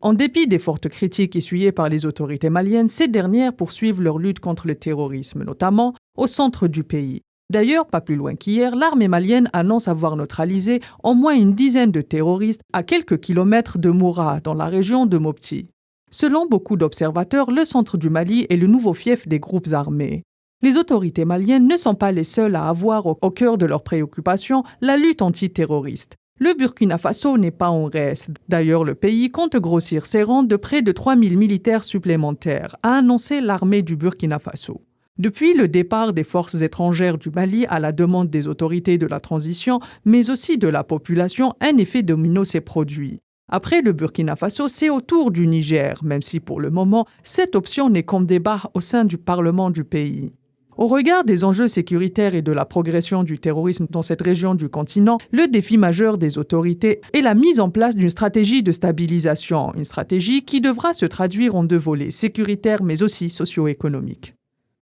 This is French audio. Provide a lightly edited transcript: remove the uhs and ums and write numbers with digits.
En dépit des fortes critiques essuyées par les autorités maliennes, ces dernières poursuivent leur lutte contre le terrorisme, notamment au centre du pays. D'ailleurs, pas plus loin qu'hier, l'armée malienne annonce avoir neutralisé au moins une dizaine de terroristes à quelques kilomètres de Moura, dans la région de Mopti. Selon beaucoup d'observateurs, le centre du Mali est le nouveau fief des groupes armés. Les autorités maliennes ne sont pas les seules à avoir au cœur de leurs préoccupations la lutte antiterroriste. Le Burkina Faso n'est pas en reste. D'ailleurs, le pays compte grossir ses rangs de près de 3000 militaires supplémentaires, a annoncé l'armée du Burkina Faso. Depuis le départ des forces étrangères du Mali à la demande des autorités de la transition, mais aussi de la population, un effet domino s'est produit. Après le Burkina Faso, c'est au tour du Niger, même si pour le moment, cette option n'est qu'en débat au sein du Parlement du pays. Au regard des enjeux sécuritaires et de la progression du terrorisme dans cette région du continent, le défi majeur des autorités est la mise en place d'une stratégie de stabilisation, une stratégie qui devra se traduire en deux volets, sécuritaires mais aussi socio-économiques.